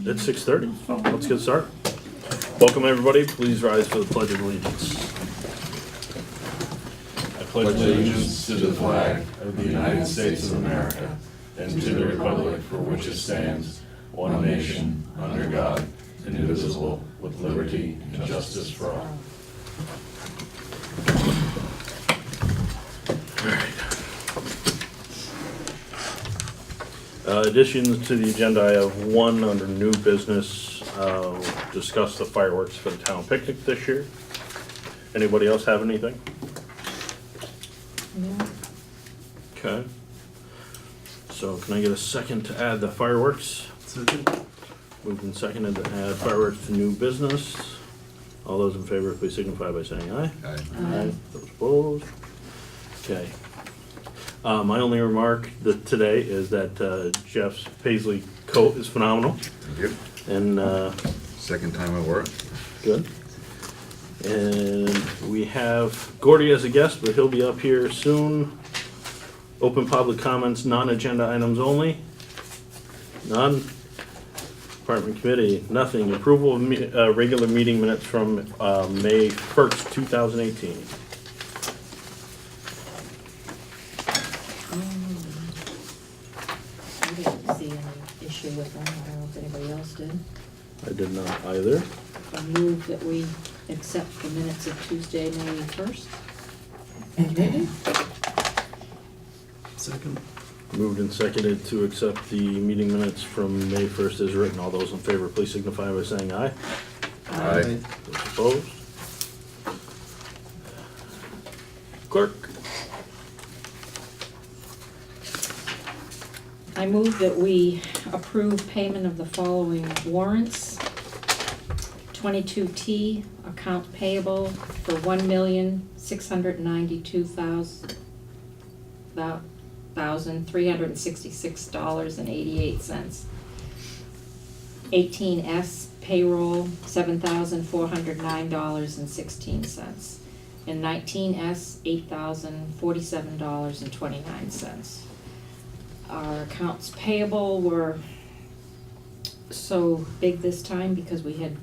It's 6:30. Let's get started. Welcome, everybody. Please rise for the Pledge of Allegiance. I pledge allegiance to the flag of the United States of America and to the republic for which it stands, one nation, under God, indivisible, with liberty and justice for all. Additions to the agenda, I have one under new business. Discuss the fireworks for the town picnic this year. Anybody else have anything? No. Okay. So can I get a second to add the fireworks? Second. Moved and seconded to add fireworks to new business. All those in favor, please signify by saying aye. Aye. Those opposed? Okay. My only remark today is that Jeff's Paisley coat is phenomenal. Thank you. And Second time I wore it. good. And we have Gordy as a guest, but he'll be up here soon. Open public comments, non-agenda items only. None. Department committee, nothing. Approval of regular meeting minutes from May 1st, 2018. I didn't see any issue with them. I don't know if anybody else did. I did not either. I move that we accept the minutes of Tuesday, May 1st. Second. Moved and seconded to accept the meeting minutes from May 1st as written. All those in favor, please signify by saying aye. Aye. Those opposed? Clerk? I move that we approve payment of the following warrants. 22T, account payable for $1,692,366.88. 18S, payroll, $7,409.16. And 19S, $8,047.29. Our accounts payable were so big this time because we had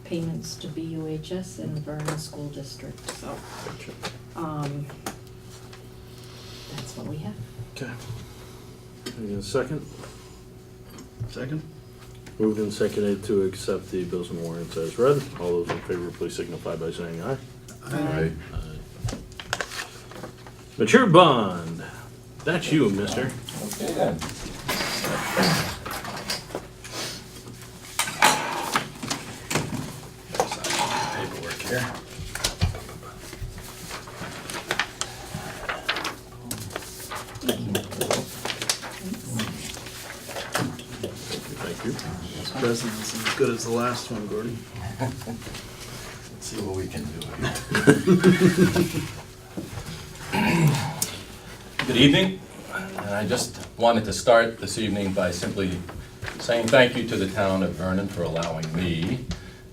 payments to BUHS and Vernon School District, so, that's what we have. Okay. Can I get a second? Second. Moved and seconded to accept the bills and warrants as read. All those in favor, please signify by saying aye. Aye. Aye. Mature bond. That's you, mister. Okay then. Paperwork here. Thank you. This present is as good as the last one, Gordy. Let's see what we can do here. Good evening. I just wanted to start this evening by simply saying thank you to the town of Vernon for allowing me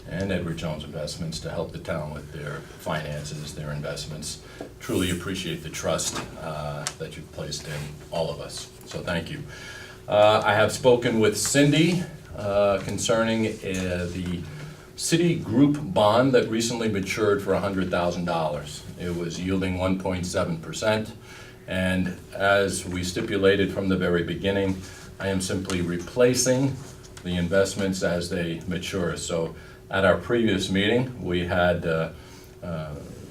and Edward Jones Investments to help the town with their finances, their investments. Truly appreciate the trust that you've placed in all of us, so thank you. I have spoken with Cindy concerning the city group bond that recently matured for $100,000. It was yielding 1.7%. And as we stipulated from the very beginning, I am simply replacing the investments as they mature. So at our previous meeting, we had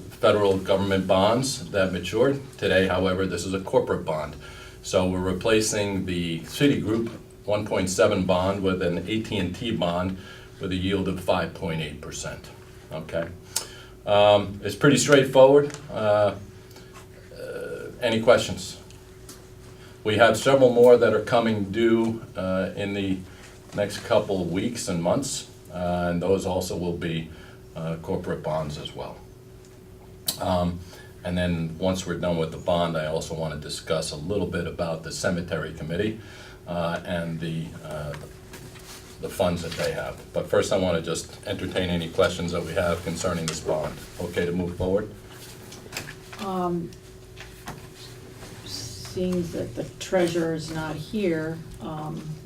federal government bonds that matured. Today, however, this is a corporate bond. So we're replacing the Citigroup 1.7 bond with an AT&T bond with a yield of 5.8%. Okay, it's pretty straightforward. Any questions? We have several more that are coming due in the next couple of weeks and months, and those also will be corporate bonds as well. And then once we're done with the bond, I also want to discuss a little bit about the cemetery committee and the funds that they have. But first I want to just entertain any questions that we have concerning this bond. Okay to move forward? seeing that the treasurer's not here,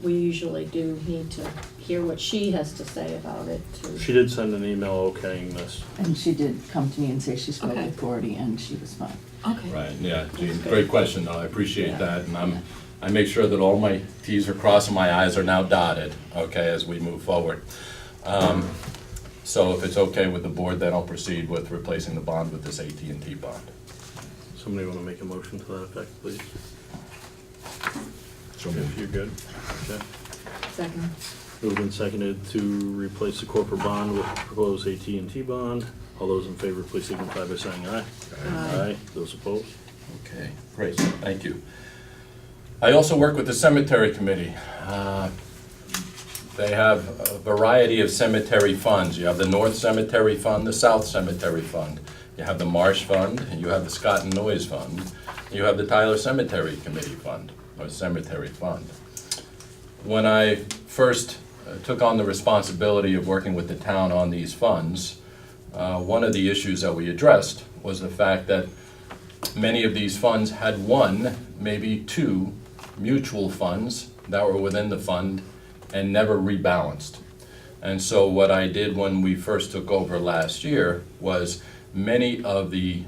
we usually do need to hear what she has to say about it too. She did send an email okaying this. And she did come to me and say she spoke Okay. with Gordy and she was fine. Okay. Right, yeah, Gene, That's good. great question, though, I appreciate Yeah. that, and I make sure that all my Ts are crossed and my Is are now dotted, okay, as we move forward. So if it's okay with the board, then I'll proceed with replacing the bond with this AT&T bond. Somebody want to make a motion to that effect, please? So If you're good. Okay. Second. Moved and seconded to replace the corporate bond with the proposed AT&T bond. All those in favor, please signify by saying aye. Aye. Those opposed? Okay, great, thank you. I also work with the cemetery committee. They have a variety of cemetery funds. You have the North Cemetery Fund, the South Cemetery Fund. You have the Marsh Fund, and you have the Scott and Noyes Fund. You have the Tyler Cemetery Committee Fund, or Cemetery Fund. When I first took on the responsibility of working with the town on these funds, one of the issues that we addressed was the fact that many of these funds had one, maybe two, mutual funds that were within the fund and never rebalanced. And so what I did when we first took over last year was many of the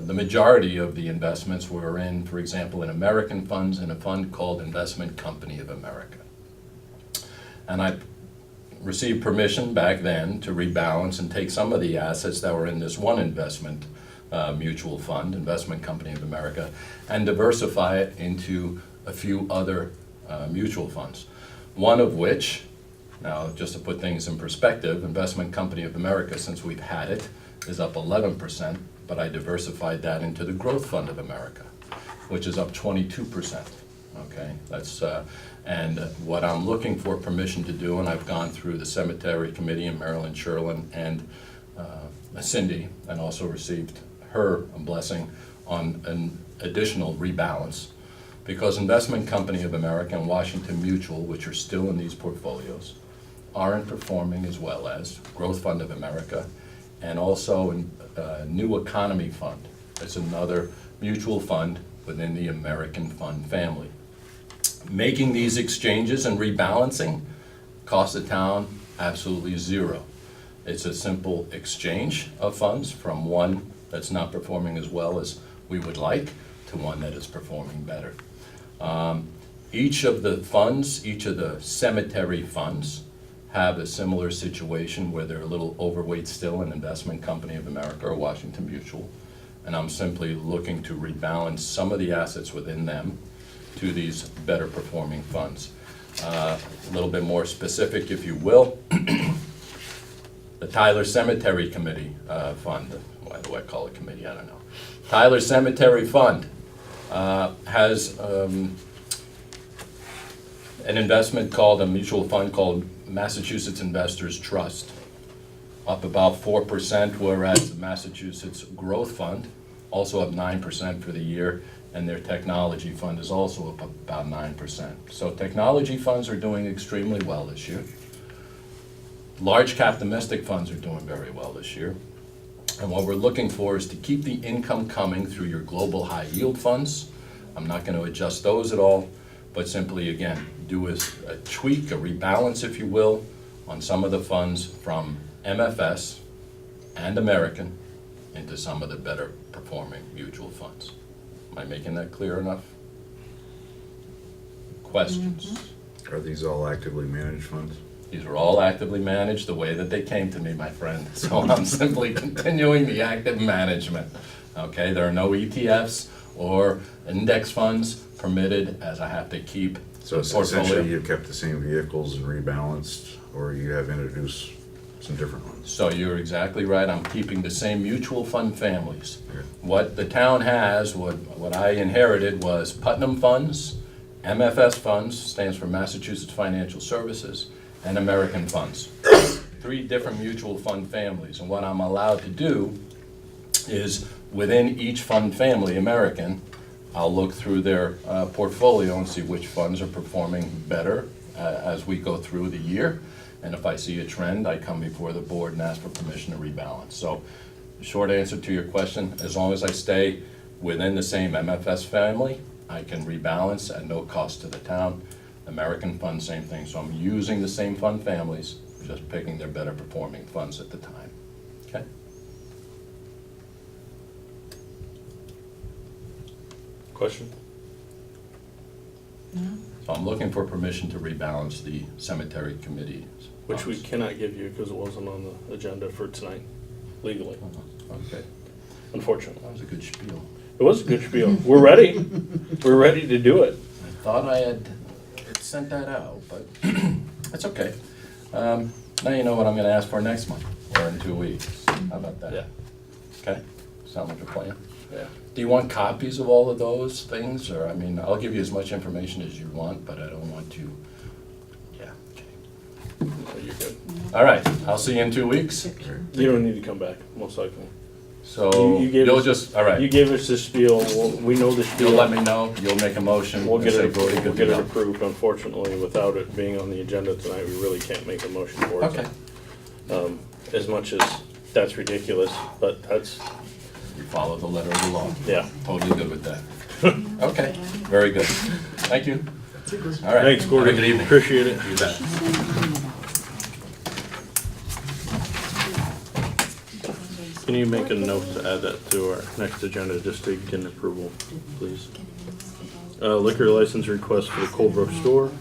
majority of the investments were in, for example, in American funds and a fund called Investment Company of America. And I received permission back then to rebalance and take some of the assets that were in this one investment mutual fund, Investment Company of America, and diversify it into a few other mutual funds. One of which, now just to put things in perspective, Investment Company of America, since we've had it, is up 11%, but I diversified that into the Growth Fund of America, which is up 22%. Okay, that's, and what I'm looking for permission to do, and I've gone through the Cemetery Committee in Maryland, Sherlin, and Cindy, and also received her blessing on an additional rebalance, because Investment Company of America and Washington Mutual, which are still in these portfolios, aren't performing as well as Growth Fund of America, and also New Economy Fund. It's another mutual fund within the American fund family. Making these exchanges and rebalancing costs the town absolutely zero. It's a simple exchange of funds from one that's not performing as well as we would like to one that is performing better. Each of the funds, each of the cemetery funds, have a similar situation where they're a little overweight still in Investment Company of America or Washington Mutual. And I'm simply looking to rebalance some of the assets within them to these better performing funds. A little bit more specific, if you will. The Tyler Cemetery Committee Fund, why do I call it committee, I don't know. Tyler Cemetery Fund has an investment called, a mutual fund called Massachusetts Investors Trust, up about 4%, whereas the Massachusetts Growth Fund, also up 9% for the year, and their technology fund is also up about 9%. So technology funds are doing extremely well this year. Large cap domestic funds are doing very well this year. And what we're looking for is to keep the income coming through your global high yield funds. I'm not going to adjust those at all, but simply, again, do a tweak, a rebalance, if you will, on some of the funds from MFS and American into some of the better performing mutual funds. Am I making that clear enough? Questions? Are these all actively managed funds? These are all actively managed the way that they came to me, my friend. So I'm simply continuing the active management. Okay, there are no ETFs or index funds permitted, as I have to keep So the portfolio. essentially you've kept the same vehicles and rebalanced, or you have introduced some different ones? So you're exactly right, I'm keeping the same mutual fund families. Okay. What the town has, what I inherited was Putnam Funds, MFS Funds, stands for Massachusetts Financial Services, and American Funds. 3 different mutual fund families, and what I'm allowed to do is, within each fund family, American, I'll look through their portfolio and see which funds are performing better as we go through the year. And if I see a trend, I come before the board and ask for permission to rebalance. So, short answer to your question, as long as I stay within the same MFS family I can rebalance at no cost to the town. American Fund, same thing, so I'm using the same fund families, just picking their better performing funds at the time, okay? Question? So I'm looking for permission to rebalance the cemetery committee. Which we cannot give you because it wasn't on the agenda for tonight, legally, Okay, unfortunately. that was a good spiel. It was a good spiel. We're ready. We're ready to do it. I thought I had sent that out, but that's okay. Now you know what I'm gonna ask for next month, or in 2 weeks. How about that? Yeah. Okay, sound like a plan? Yeah. Do you want copies of all of those things, or, I mean, I'll give you as much information as you want, but I don't want to, yeah, okay. No, you're good. All right, I'll see you in 2 weeks. You don't need to come back, most likely. So, You gave you'll us- just, all You right, gave us the spiel, we know the spiel. you'll let me know, you'll make a motion. We'll get and it, say, "Gordy, we'll good to get it go." approved. Unfortunately, without it being on the agenda tonight, we really can't make a motion for it. Okay, As much as that's ridiculous, but that's, we follow the letter of the law. yeah. Totally good with that. Okay, very good. Thank you. All right. Thanks, Gordy. Have a good evening. Appreciate it. You bet. Can you make a note to add that to our next agenda, just to get an approval, please? Liquor license request for the Colebrook store.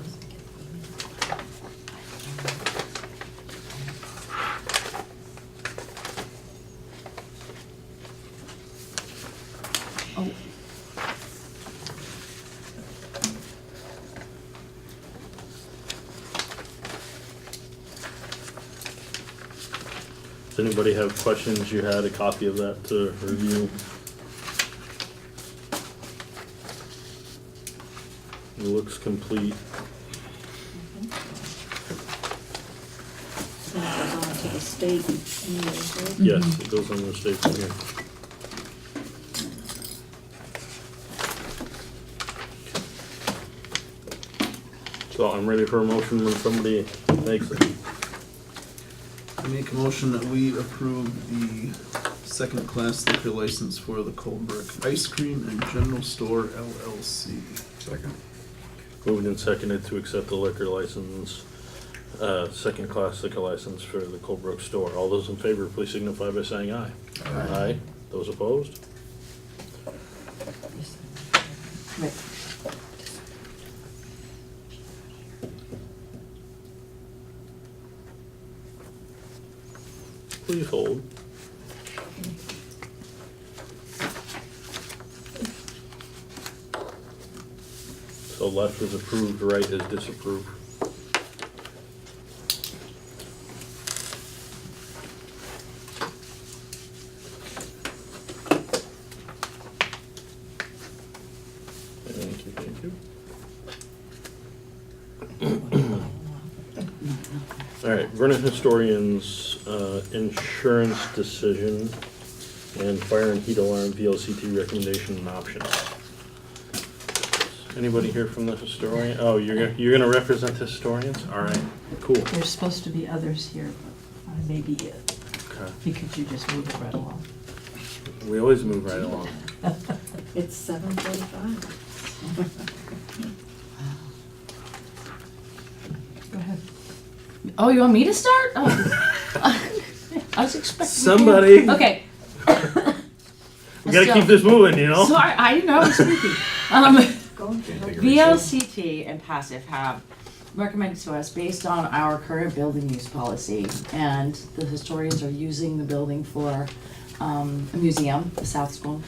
Oh, Does anybody have questions? You had a copy of that to review. It looks complete. That goes on to the state anyways, right? Yes, it goes on the state from here. So I'm ready for a motion when somebody makes it. I make a motion that we approve the second-class liquor license for the Colebrook Ice Cream and General Store LLC. Second. Moved and seconded to accept the liquor license, second-class liquor license for the Colebrook store. All those in favor, please signify by saying aye. Aye. Those opposed? right. Please hold. So left is approved, right is disapproved. Thank you, thank you. All right, Vernon Historian's insurance decision and fire and heat alarm VLCT recommendation and options. Anybody here from the historian? Oh, you're gonna represent the historians? All right, cool. There's supposed to be others here, but I may be it, Okay. because you just moved right along. We always move right along. It's 7:45. Go ahead. Oh, you want me to start? Oh. I was expecting. Somebody. Okay. We gotta keep this moving, you know? Sorry, I didn't know I was speaking. Going to the VLCT and Passive have recommended to us, based on our current building use policy, and the historians are using the building for a museum, the South School,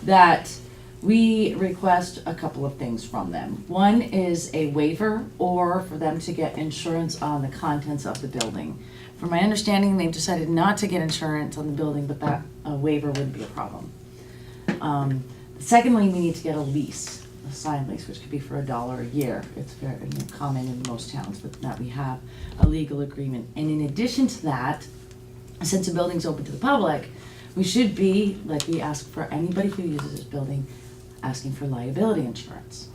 that we request a couple of things from them. One is a waiver, or for them to get insurance on the contents of the building. From my understanding, they've decided not to get insurance on the building, but that waiver wouldn't be a problem. Secondly, we need to get a lease, a signed lease, which could be for $1 a year. It's very common in most towns, but that we have a legal agreement. And in addition to that, since the building's open to the public, we should be, like we ask for anybody who uses this building, asking for liability insurance.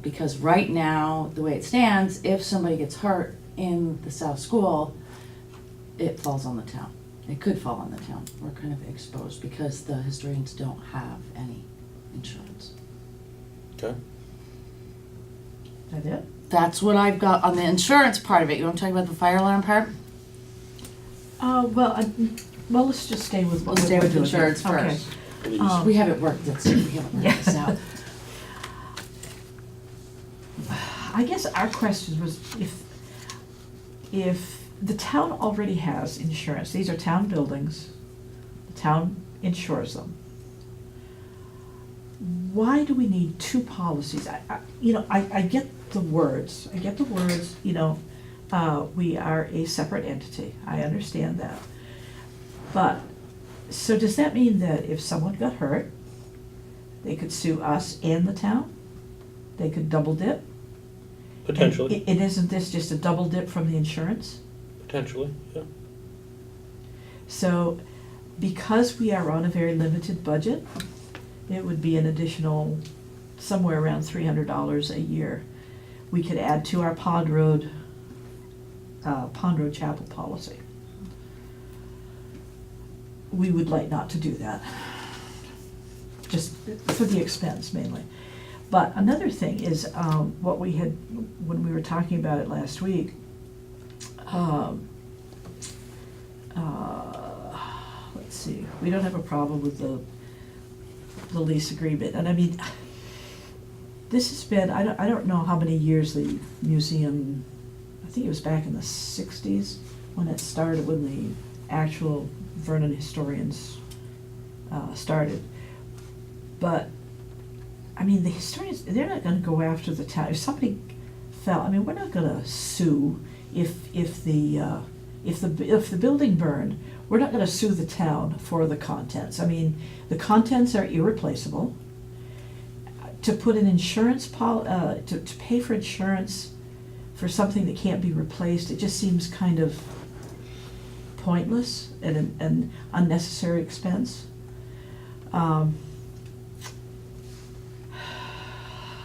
Because right now, the way it stands, if somebody gets hurt in the South School, it falls on the town. It could fall on the town. We're kind of exposed because the historians don't have any insurance. Okay. That it? That's what I've got on the insurance part of it. You want to talk about the fire alarm part? Well, let's just stay with. We'll stay what with we're doing here. insurance Okay. first. Please. We haven't worked this, we haven't worked this out. I guess our question was if the town already has insurance, these are town buildings, the town insures them. Why do we need two policies? I get the words, we are a separate entity, I understand that. But, so does that mean that if someone got hurt, they could sue us and the town? They could double dip? Potentially, And isn't this just a double dip from the insurance? potentially, yeah. So, because we are on a very limited budget, it would be an additional, somewhere around $300 a year. We could add to our Pond Road Chapel policy. We would like not to do that, just for the expense mainly. But another thing is, what we had, when we were talking about it last week, let's see, we don't have a problem with the lease agreement, and I mean, this has been, I don't know how many years the museum, I think it was back in the 60s when it started, when the actual Vernon historians started. But, I mean, the historians, they're not gonna go after the town. If somebody fell, I mean, we're not gonna sue if the building burned. We're not gonna sue the town for the contents. I mean, the contents are irreplaceable. To put an insurance to pay for insurance for something that can't be replaced, it just seems kind of pointless and an unnecessary expense.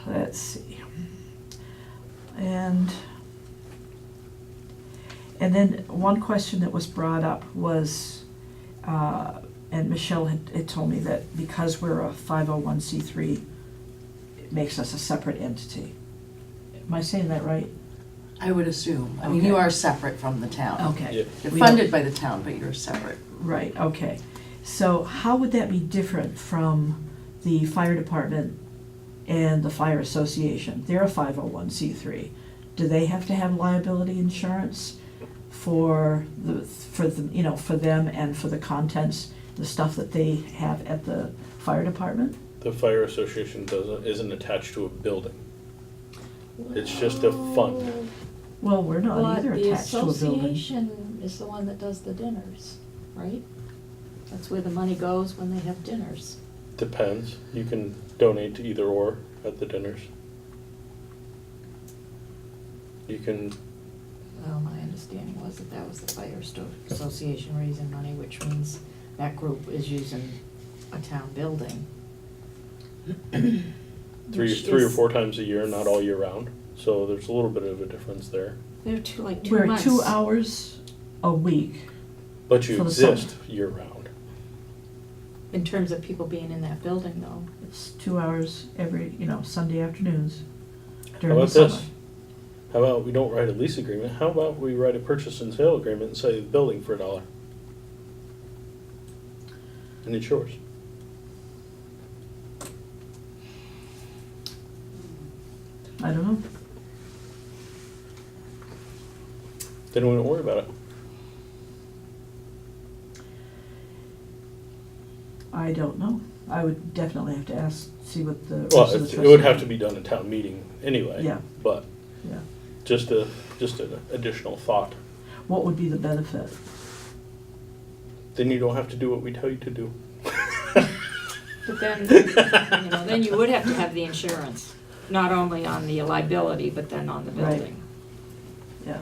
Let's see. And then one question that was brought up was, and Michelle had told me that because we're a 501c3, it makes us a separate entity. Am I saying that right? I would assume. I mean, you Okay. are separate from the town. Okay. Yeah. You're We funded by the town, but you're separate. Right, okay. So how would that be different from the fire department and the fire association? They're a 501c3. Do they have to have liability insurance for them and for the contents, the stuff that they have at the fire department? The fire association isn't attached to a building. It's just a fund. Well, we're not But either the attached to a building. association is the one that does the dinners, right? That's where the money goes when they have dinners. Depends. You can donate to either or at the dinners. You can, Well, my understanding was that was the fire association raising money, which means that group is using a town building. three Which or is- 4 times a year, not all year round. So there's a little bit of a difference there. They're two We're months. 2 hours a week. But you For the summer. exist year round. In terms of people being in that building though. It's 2 hours every, Sunday afternoons How during the about summer. this? How about we don't write a lease agreement? How about we write a purchase and sale agreement and say the building for $1? And it's yours. I don't know. Then we don't worry about it. I don't know. I would definitely have to ask, see what the. Well, rest of the it would trustees- have to be done at town meeting anyway. Yeah. But Yeah. just an additional thought. What would be the benefit? Then you don't have to do what we tell you to do. But then, then you would have to have the insurance, not only on the liability, but then on the Right. building. Yeah.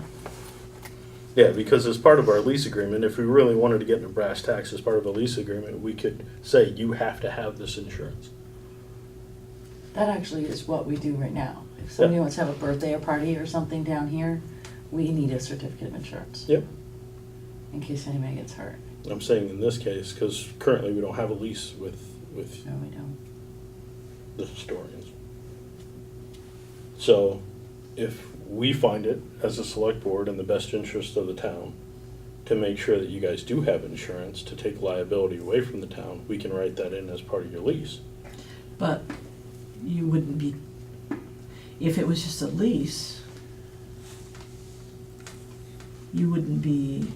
Yeah, because as part of our lease agreement, if we really wanted to get into brass tacks as part of a lease agreement, we could say you have to have this insurance. That actually is what we do right now. If somebody wants to have a birthday or party or something down here, we need a certificate of insurance. Yep. In case anybody gets hurt. I'm saying in this case, because currently we don't have a lease with No, we don't. the historians. So if we find it as a select board in the best interest of the town to make sure that you guys do have insurance to take liability away from the town, we can write that in as part of your lease. But you wouldn't be, if it was just a lease, you wouldn't be,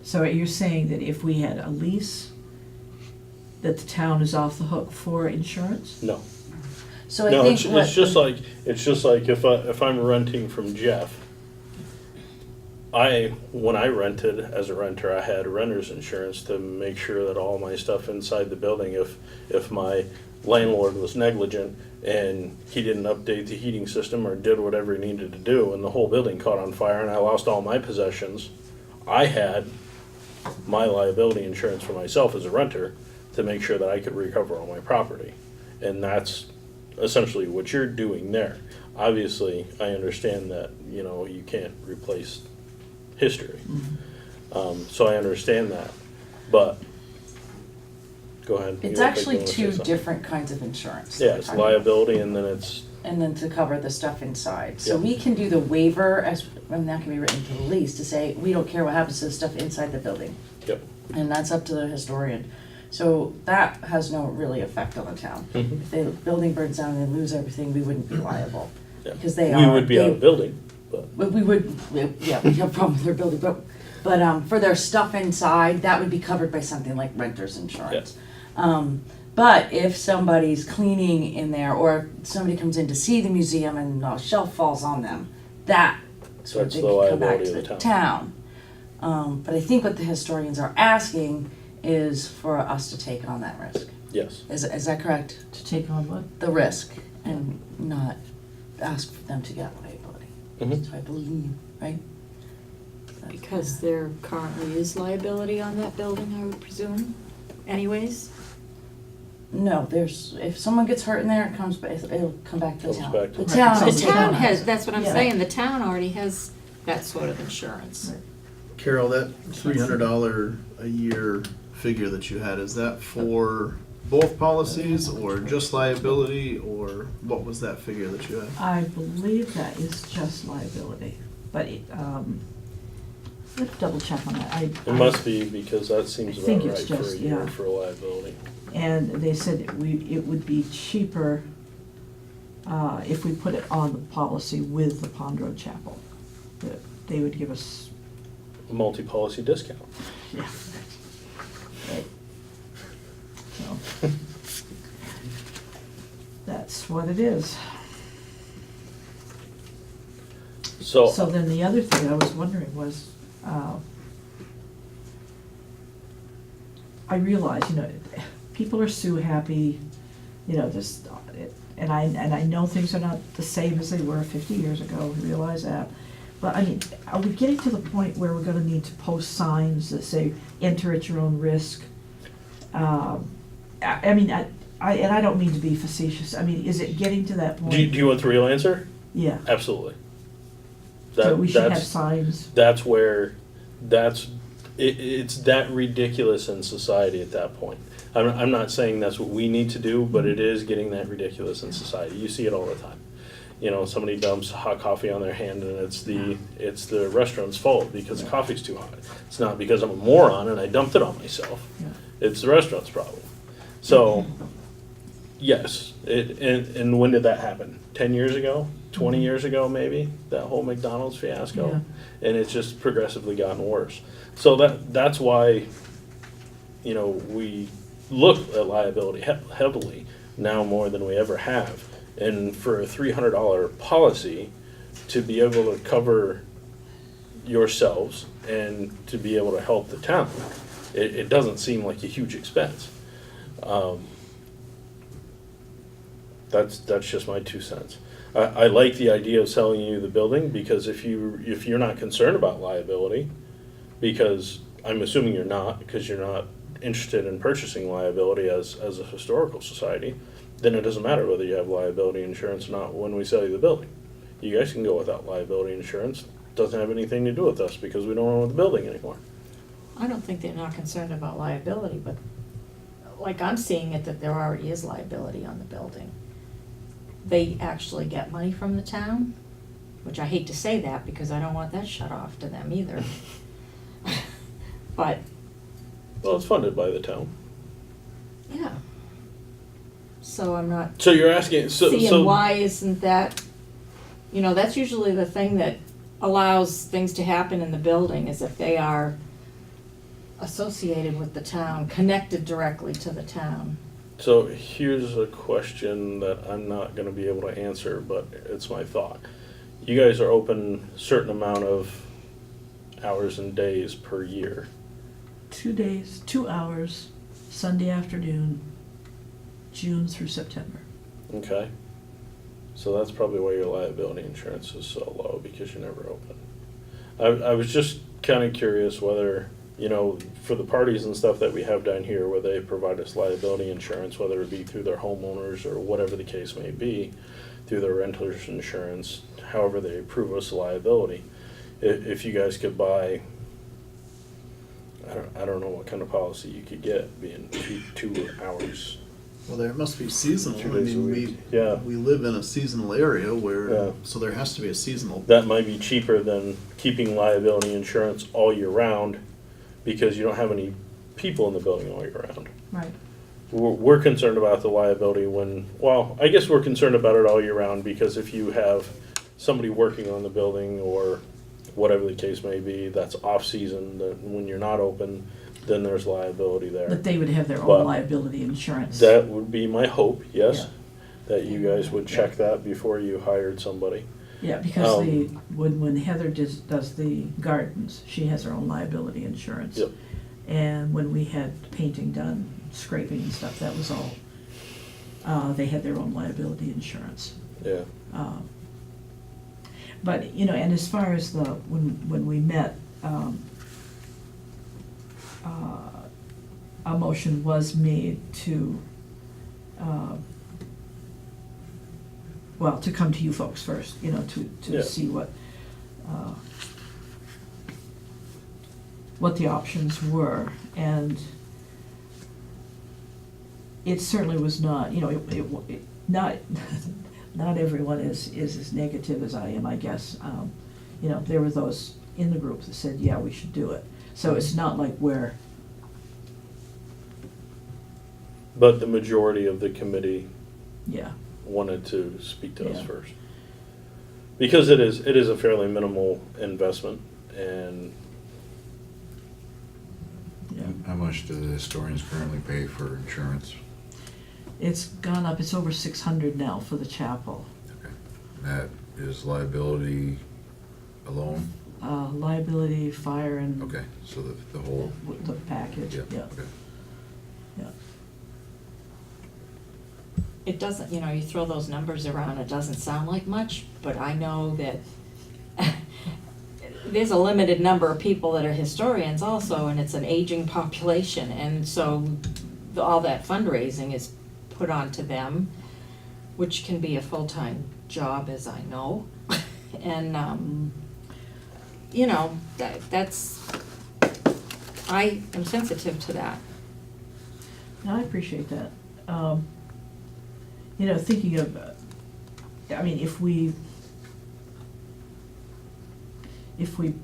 so you're saying that if we had a lease, that the town is off the hook for insurance? No. So I No, think what. it's just like if I'm renting from Jeff, when I rented as a renter, I had renter's insurance to make sure that all my stuff inside the building, if my landlord was negligent and he didn't update the heating system or did whatever he needed to do and the whole building caught on fire and I lost all my possessions, I had my liability insurance for myself as a renter to make sure that I could recover all my property. And that's essentially what you're doing there. Obviously, I understand that, you can't replace history. So I understand that, but, go ahead. It's You look like you actually wanna say two something. different kinds of insurance. Yeah, it's liability and then it's, And then to cover the stuff inside. So Yep. we can do the waiver and that can be written to the lease to say, we don't care what happens to the stuff inside the building. yep. And that's up to the historian. So that has no really effect on the town. Mhm. If the building burns down and they lose everything, we wouldn't be liable. Yeah. Because they We are. would be out of building, but, We would, yeah, we have a problem with their building, but for their stuff inside, that would be covered by something like renter's insurance. But if somebody's cleaning in there, or somebody comes in to see the museum and a shelf falls on them, that sort of That's thing the can come back liability to of the the town. But I think what the historians are asking is for us to take on that risk. yes. Is that correct? To take on what? The risk and not ask for them to get liability. Mhm. So I believe, right? Because there currently is liability on that building, I would presume, anyways? No, if someone gets hurt in there, it'll come back to the Comes town. back to The the town. town. The town has, that's what I'm Yeah. saying, the town already has that sort of insurance. Right. Carol, that $300 a year figure that you had, is that for both policies or just liability, or what was that figure that you had? I believe that is just liability, but let's double check on that. It must be, because that seems I think about it's right for a just, year yeah. for liability. And they said it would be cheaper if we put it on the policy with the Pond Road Chapel. That they would give us, Multi-policy discount. yeah. Right. So, that's what it is. So, So then the other thing I was wondering was, I realize, people are sue happy, this, and I know things are not the same as they were 50 years ago, I realize that. But I mean, are we getting to the point where we're gonna need to post signs that say, enter at your own risk? I mean, and I don't mean to be facetious, I mean, is it getting to that point? do you want the real answer? Yeah, Absolutely. so we should have That's signs, that's where, it's that ridiculous in society at that point. I'm not saying that's what we need to do, but it is getting that ridiculous in society. You see it all the time. Somebody dumps hot coffee on their hand and it's the restaurant's fault because the coffee's too hot. It's not because I'm a moron and I dumped it on myself. yeah. It's the restaurant's problem. So, yes, and when did that happen? 10 years ago? 20 years ago, maybe? That whole McDonald's fiasco? And it's just progressively gotten worse. So that's why, we look at liability heavily now more than we ever have. And for a $300 policy, to be able to cover yourselves and to be able to help the town, it doesn't seem like a huge expense. That's just my 2 cents. I like the idea of selling you the building, because if you're not concerned about liability, because I'm assuming you're not, because you're not interested in purchasing liability as a historical society, then it doesn't matter whether you have liability insurance or not when we sell you the building. You guys can go without liability insurance. Doesn't have anything to do with us because we don't own the building anymore. I don't think they're not concerned about liability, but like I'm seeing it, that there already is liability on the building. They actually get money from the town, which I hate to say that because I don't want that shut off to them either. But, Well, it's funded by the town. yeah. So I'm not So you're asking, seeing why isn't that, you know, that's usually the thing that allows things to happen in the building, is if they are associated with the town, connected directly to the town. So here's a question that I'm not gonna be able to answer, but it's my thought. You guys are open a certain amount of hours and days per year. 2 days, 2 hours, Sunday afternoon, June through September. Okay? So that's probably why your liability insurance is so low, because you're never open. I was just kinda curious whether, you know, for the parties and stuff that we have down here where they provide us liability insurance, whether it be through their homeowners or whatever the case may be, through their renter's insurance, however they approve us liability, if you guys could buy, I don't know what kind of policy you could get, being 2 hours. Well, there must be seasonal. 2 I days a mean, week. Yeah. we live in a seasonal area where, Yeah. so there has to be a seasonal. That might be cheaper than keeping liability insurance all year round, because you don't have any people in the building all year round. Right. We're concerned about the liability when, well, I guess we're concerned about it all year round, because if you have somebody working on the building or whatever the case may be, that's off-season, that when you're not open, then there's liability there. That they would have their But own liability insurance. That would be my hope, yes, Yeah. that you guys would check that before you hired somebody. Yeah, because Um, when Heather does the gardens, she has her own liability insurance. Yep. And when we had painting done, scraping and stuff, that was all, they had their own liability insurance. Yeah, But, you know, and as far as when we met, a motion was made to, well, to come to you folks first, you know, Yeah. to see what the options were, and it certainly was not, you know, not, not everyone is as negative as I am, I guess. You know, there were those in the group that said, yeah, we should do it. So it's not like we're, but the majority of the committee yeah, wanted to speak to us Yeah. first. Because it is a fairly minimal investment, and yeah. How much do the historians currently pay for insurance? It's gone up, it's over 600 now for the chapel. Okay. That is liability alone? Liability, fire, and Okay, so the whole, the package, yeah, yeah, okay. yeah. It doesn't, you know, you throw those numbers around, it doesn't sound like much, but I know that there's a limited number of people that are historians also, and it's an aging population, and so all that fundraising is put onto them, which can be a full-time job, as I know. And, you know, that's, I am sensitive to that. No, I appreciate that. You know, thinking of, I mean, if we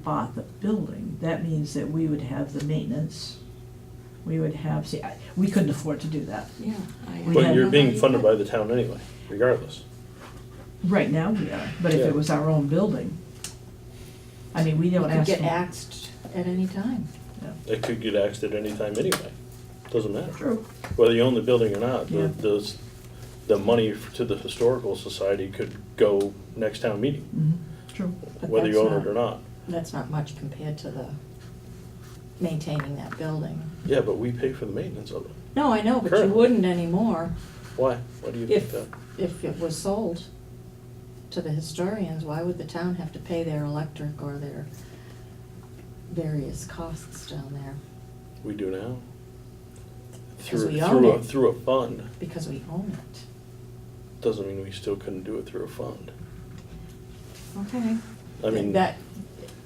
bought the building, that means that we would have the maintenance, we would have, see, we couldn't afford to do that. Yeah. We but had- you're being funded by the town anyway, regardless. Right now we are, but if Yeah. it was our own building, I mean, we You don't could ask. get them- axed at any time. Yeah. It could get axed at any time anyway. Doesn't matter. True. Whether you own the building or not, Yeah. the money to the historical society could go next town meeting, Mhm. True. But whether you that's own it not- or not. That's not much compared to the maintaining that building. Yeah, but we pay for the maintenance of it. No, I know, but you Currently. wouldn't anymore Why? Why do you think if, that? if it was sold to the historians. Why would the town have to pay their electric or their various costs down there? We do now. Because Through, we own it. through a fund, Because we own it. doesn't mean we still couldn't do it through a fund. Okay. I mean, That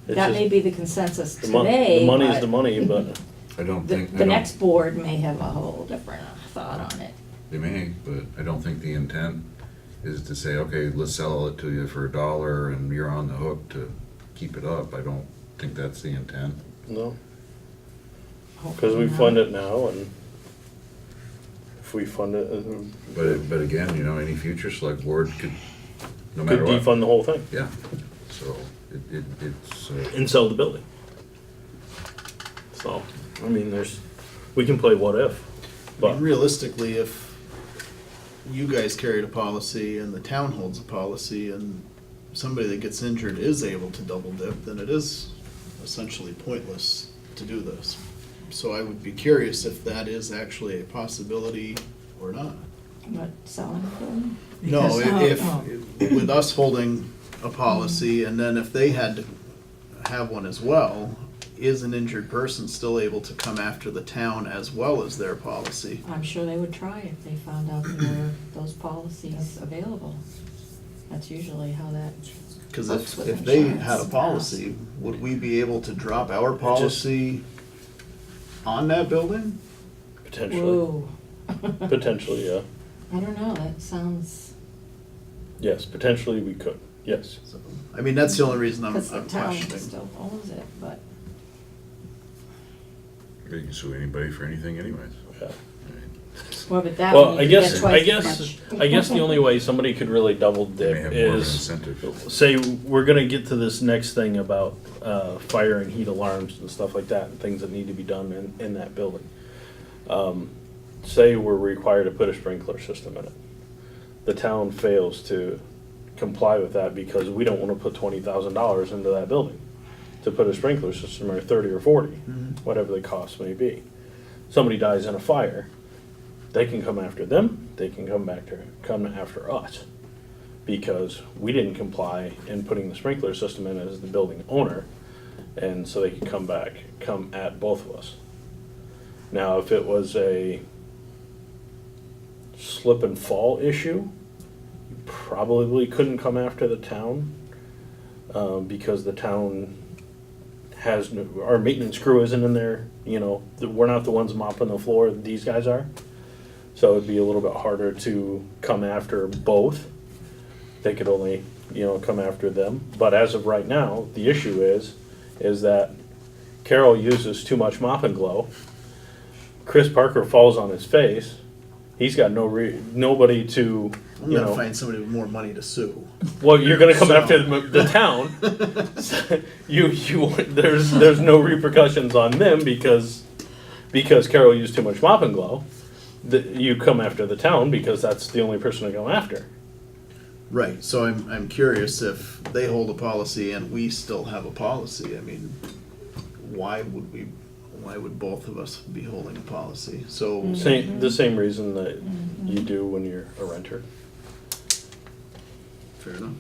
it's may just- be the consensus The today, money's but- the money, but I don't The, think, the next board may have a whole different thought on it. they may, but I don't think the intent is to say, okay, let's sell it to you for $1 and you're on the hook to keep it up. I don't think that's the intent. No, because we fund it now, and if we fund it, But again, you know, any future select board could, no could matter what. defund the whole thing Yeah, so it's, and sell the building. So, I mean, we can play what if, I mean, but realistically, if you guys carried a policy and the town holds a policy and somebody that gets injured is able to double dip, then it is essentially pointless to do this. So I would be curious if that is actually a possibility or not. What, selling the building? No, Because- if, with us holding a policy and then if they had to have one as well, is an injured person still able to come after the town as well as their policy? I'm sure they would try if they found out there were those policies available. That's usually how that, Because Folks with if they insurance had a in the policy, would we be able to drop our policy on that building? potentially, whoa. potentially, yeah. I don't know, that sounds, Yes, potentially we could, yes. So, I mean, that's the only reason I'm because the town questioning. still owns it, but. you can sue anybody for anything anyways. Yeah. I mean, Well, but that Well, one I you get guess, twice I guess, as I guess the only way somebody could really double They may dip have more of an is, incentive. say, we're gonna get to this next thing about, fire and heat alarms and stuff like that, and things that need to be done in that building. Say we're required to put a sprinkler system in it. The town fails to comply with that because we don't wanna put $20,000 into that building to put a sprinkler system, or 30 or 40, whatever the cost may be. Somebody dies in a fire, they can come after them, they can come after us, because we didn't comply in putting the sprinkler system in as the building owner, and so they could come at both of us. Now, if it was a slip and fall issue, you probably couldn't come after the town, because the town has, our maintenance crew isn't in there, you know, we're not the ones mopping the floor, these guys are. So it'd be a little bit harder to come after both. They could only, you know, come after them. But as of right now, the issue is that Carol uses too much mop and glow. Chris Parker falls on his face. He's got nobody to, I'm you gonna know. find somebody with more money to sue. Well, you're gonna come So- after the town. There's no repercussions on them because Carol used too much mop and glow. You come after the town because that's the only person to go after. Right, so I'm curious if they hold a policy and we still have a policy, I mean, why would both of us be holding a policy? So, The same reason that you do when you're a renter. fair enough.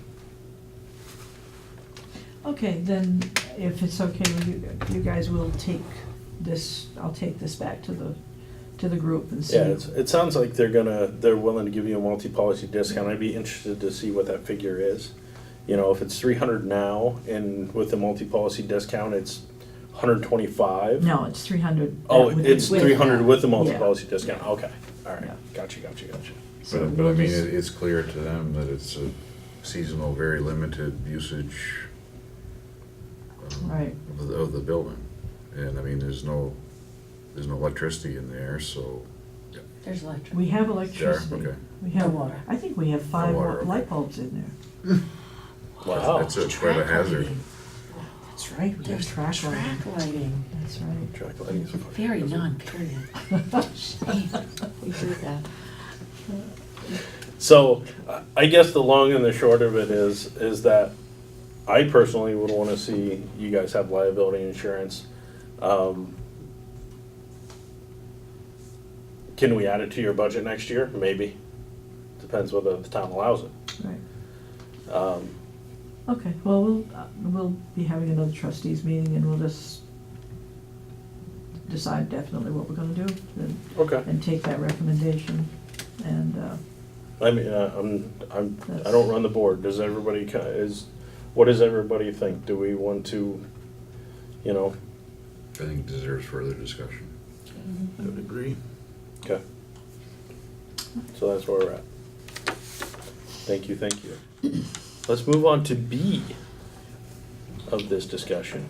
Okay, then, if it's okay with you guys will take this, I'll take this back to the group and see. Yeah, it sounds like they're willing to give you a multi-policy discount. I'd be interested to see what that figure is. You know, if it's 300 now and with the multi-policy discount, it's 125. No, it's 300. Oh, with- it's with 300 that. with the Yeah. multi-policy discount. Okay, all right, Yeah. gotcha. So But I we'll mean, just- it's clear to them that it's a seasonal, very limited usage Right. of the building. And I mean, there's no electricity in there, so. There's electric. We have Sure, electricity. okay. We have No water. I think we have 5 water, okay. light bulbs in there. Wow. That's quite a hazard. That's right, we have There's track lighting. track lighting. That's right. Track lighting is a fucking Very hazard. non-period. We do that. So, I guess the long and the short of it is that I personally would wanna see you guys have liability insurance. Can we add it to your budget next year? Maybe. Depends whether the town allows it. Right. Okay, well, we'll be having another trustees meeting and we'll just decide definitely what we're gonna do Okay. and take that recommendation and, I mean, I don't run the board. Does everybody, what does everybody think? Do we want to, you know, I think it deserves further discussion. Mm-hmm. I would agree. Okay. So that's where we're at. Thank you, thank you. Let's move on to B of this discussion.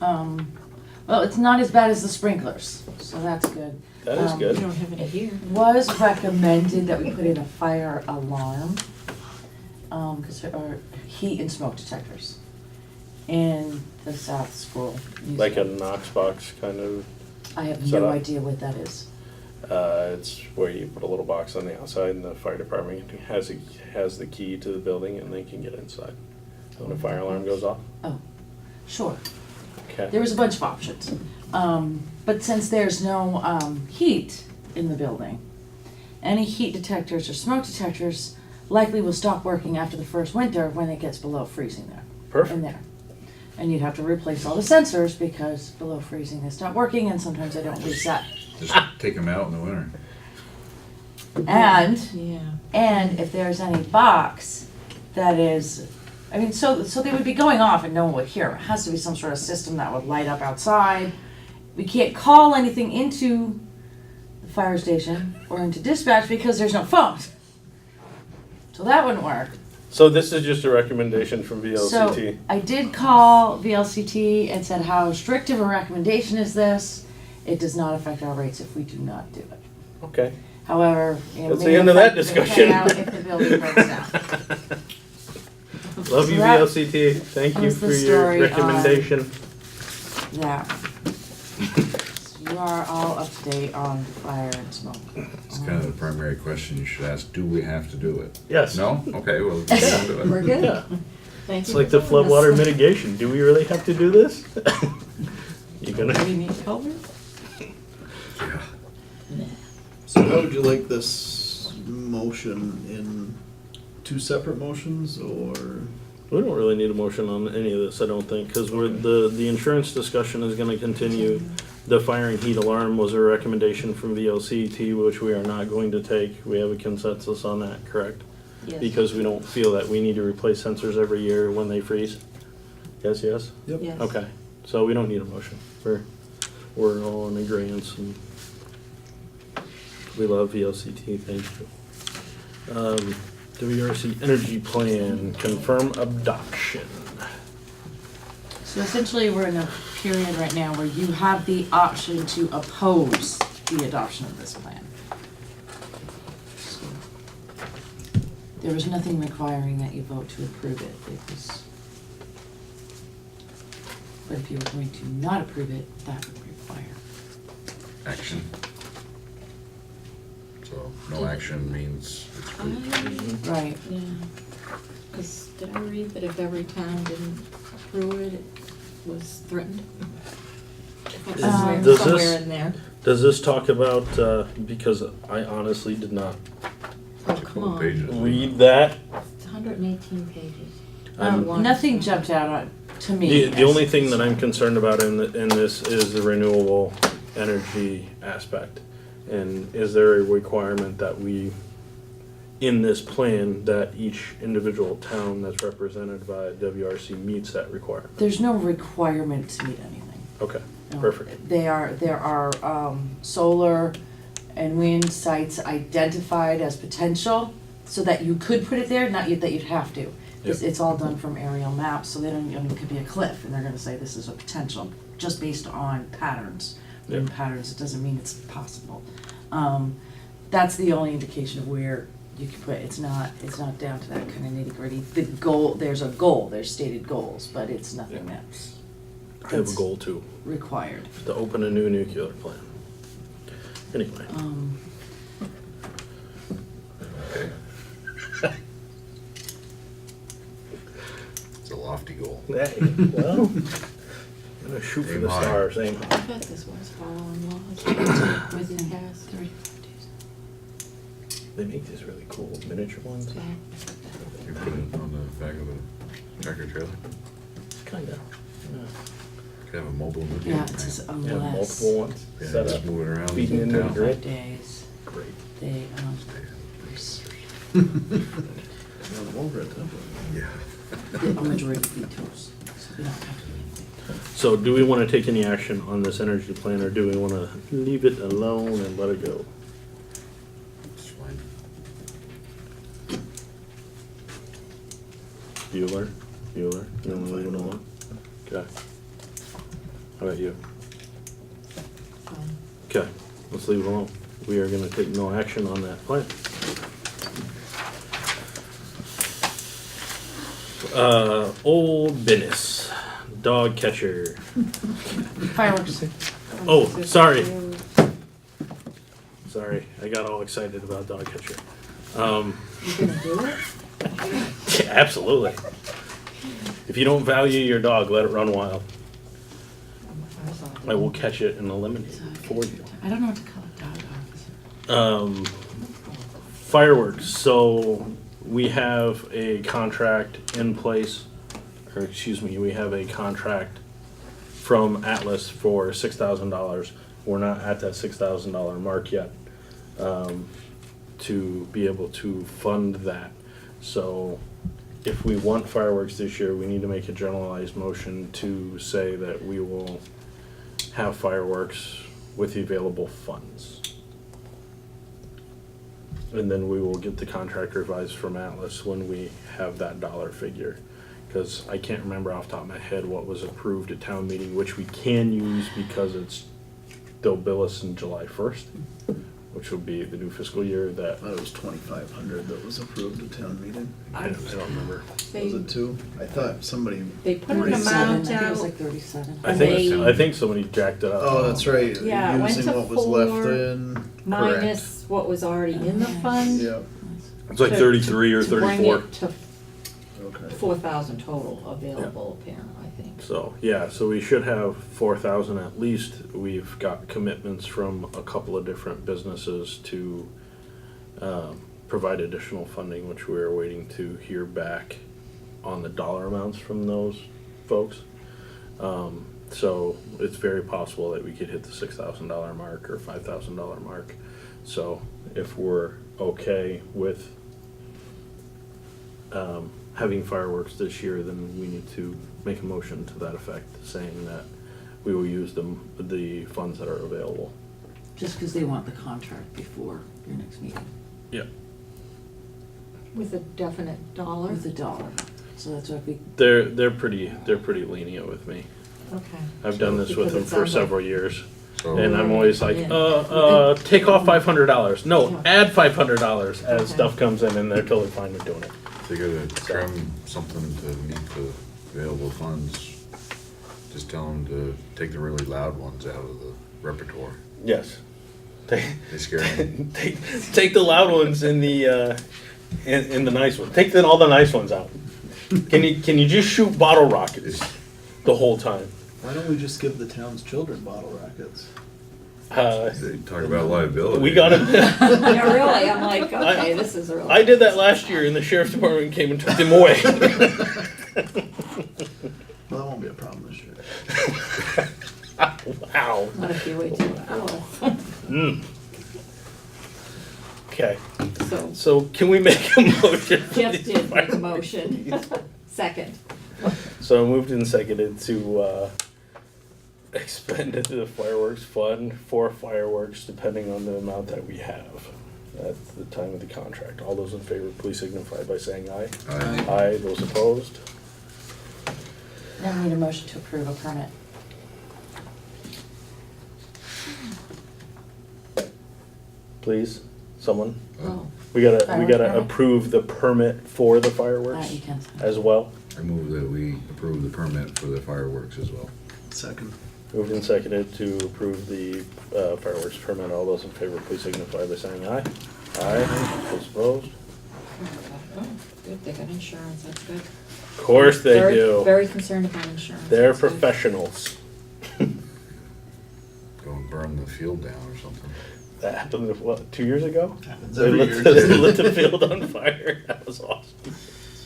Well, it's not as bad as the sprinklers, so that's good. That is We good. don't have any here. Was recommended that we put in a fire alarm, because there are heat and smoke detectors in the South School Museum. Like a Knox box kind of, I have set no up. idea what that is. it's where you put a little box on the outside and the fire department has the key to the building and they can get inside when a fire alarm goes off. Oh, sure. Okay. There was a bunch of options. But since there's no heat in the building, any heat detectors or smoke detectors likely will stop working after the first winter when it gets below freezing there. In Perfect. there. And you'd have to replace all the sensors because below freezing they stop working and sometimes they don't reset. Just take them out in the winter. And Yeah. And if there's any box that is, I mean, so they would be going off and no one would hear them. It has to be some sort of system that would light up outside. We can't call anything into the fire station or into dispatch because there's no phones. So that wouldn't work. So this is just a recommendation from So VLCT. I did call VLCT and said, how strict of a recommendation is this? It does not affect our rates if we do not do it. Okay. However, it That's may the end of that affect the discussion. payout if the building burns down. Love you, So that VLCT. Thank you was for the your story on- recommendation. Yeah. You are all up to date on fire and smoke. It's kind of the primary question you should ask, do we have to do it? Yes. No? Okay, well, we don't do it. We're good. Yeah. Thank It's you. like the for telling floodwater us. mitigation. Do we really have to do this? You Do gonna? we need culvert? Yeah. So how would you like this motion, in two separate motions, or? We don't really need a motion on any of this, I don't think, because the insurance discussion is gonna continue. The fire and heat alarm was a recommendation from VLCT, which we are not going to take. We have a consensus on that, correct? Yes. Because we don't feel that we need to replace sensors every year when they freeze. Yes, yes? Yes. Okay, so we don't need a motion. We're all in agreeance and we love VLCT, thank you. WRC Energy Plan, confirm adoption. So essentially, we're in a period right now where you have the option to oppose the adoption of this plan. So, there was nothing requiring that you vote to approve it. It was, but if you were going to not approve it, that would require. Action. So, no action means it's approved. Right. Yeah, because did I read that if every town didn't approve it, it was threatened? Does this- Somewhere in there. Does this talk about, because I honestly did not Oh, come What on. page is it? read that. It's 118 pages. Nothing jumped out to me. The only thing that I'm concerned about in this is the renewable energy aspect. And is there a requirement that we, in this plan, that each individual town that's represented by WRC meets that requirement? There's no requirement to meet anything. Okay, No. perfect. There are solar and wind sites identified as potential, so that you could put it there, not that you'd have to. It's all done from aerial maps, so they don't, I mean, it could be a cliff, and they're gonna say this is a potential, just based on patterns. Wind patterns, it doesn't mean it's possible. That's the only indication of where you can put, it's not down to that kind of nitty gritty. The goal, there's stated goals, but it's nothing that's I have a goal too, required. to open a new nuclear plant. Anyway, Okay. It's a lofty goal. hey, well, I'm gonna shoot for Aim the high. stars, aim I high. bet this was following laws within past 35 days. They make these really cool miniature ones. So, You put it on the back of the tractor trailer. Kinda, Could have a mobile nuclear Yeah, it plant. says yeah, unless multiple ones Yeah, set just up, move it around feeding in into the town. grid. 5 days, Great. they, Yeah. the majority vetoes, so we don't have to do anything. So do we want to take any action on this energy plan, or do we want to leave it alone and let it go? It's fine. Bueller? You want to leave it alone? Okay. How about you? Okay, let's leave it alone. We are gonna take no action on that plan. Old business, dog catcher. Fireworks. Oh, sorry. Sorry, I got all excited about dog catcher. You gonna do it? Yeah, absolutely. If you don't value your dog, let it run wild. I will catch it and eliminate it for you. I don't know what to call it, dog. Fireworks, so we have a contract in place, or excuse me, we have a contract from Atlas for $6,000. We're not at that $6,000 mark yet, to be able to fund that. So if we want fireworks this year, we need to make a generalized motion to say that we will have fireworks with the available funds. And then we will get the contract revised from Atlas when we have that dollar figure. Because I can't remember off the top of my head what was approved at town meeting, which we can use because they'll bill us in July 1st, which will be the new fiscal year that, I thought it was 2,500 that was approved at town meeting. I don't remember. Was it two? I thought somebody. They put an 37, amount I think it was out. like 37. I They- think somebody jacked it up. Oh, that's right. Yeah, it went Using to what was left 4, in. minus what was already in the fund. Yeah, It's like to- 33 or to bring 34. it to okay. 4,000 total available, apparently, I think. So, yeah, so we should have 4,000 at least. We've got commitments from a couple of different businesses to provide additional funding, which we're waiting to hear back on the dollar amounts from those folks. So it's very possible that we could hit the $6,000 mark or $5,000 mark. So if we're okay with having fireworks this year, then we need to make a motion to that effect, saying that we will use the funds that are available. Just because they want the contract before your next meeting, Yeah. With a definite dollar? with a dollar. So that's what we, They're pretty lenient with me. Okay. I've done this with Because them it for sounds like- several years. So, And I'm always like, Yeah. take off $500. No, add $500 as Okay. stuff comes in, and they're totally fine with doing it. they gotta trim something to meet the available funds. Just tell them to take the really loud ones out of the repertoire. Yes. Take, They scare me. take the loud ones in the in the nice ones. Take all the nice ones out. Can you just shoot bottle rockets the whole time? Why don't we just give the town's children bottle rockets? They talk about liability. We got it. Yeah, really, I'm like, okay, this is really. I did that last year, and the sheriff's department came and took them away. Well, that won't be a problem this year. Wow. Not if you wait till fall. Mm. Okay. So So can we make a motion? for Jeff these did make a fireworks, motion. please? Second. So moved and seconded to expend the fireworks fund for fireworks depending on the amount that we have at the time of the contract. All those in favor, please signify by saying aye. Aye. Aye. Those opposed? now we need a motion to approve a permit. Please, someone. Oh, We gotta Fireworks permit? approve the permit for the that fireworks you can sign. as well. I move that we approve the permit for the fireworks as well. Second. Moved and seconded to approve the fireworks permit. All those in favor, please signify by saying aye. Aye. Those opposed? Oh, good, they got insurance, that's good. Of course they Very- do. Very concerned about insurance. They're that's good. professionals. Go and burn the field down or something. That happened, what, 2 years ago? Happens They every lit, year. they lit the field on fire. That was awesome.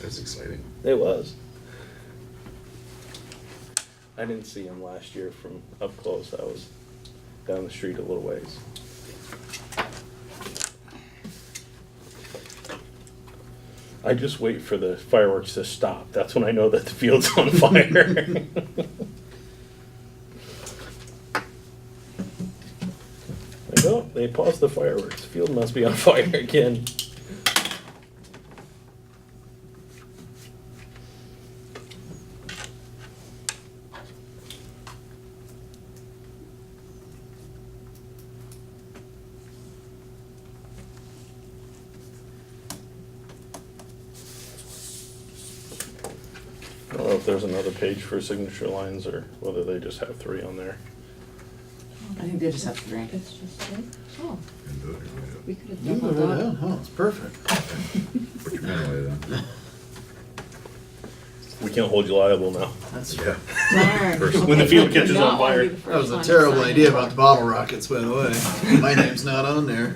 That's exciting. It was. I didn't see him last year from up close. I was down the street a little ways. I just wait for the fireworks to stop. That's when I know that the field's on fire. they paused the fireworks. The field must be on fire again. I don't know if there's another page for signature lines or whether they just have 3 on there. I think they just have 3. It's just, oh, Can do it your way we could have You doubled put it up. in, huh? It's perfect. up. Put your pen away then. We can't hold you liable now. That's Yeah. Darn. When the field catches Not on wanna fire. be the That was first a one to terrible sign idea it. about the bottle rockets, by the way. My name's not on there.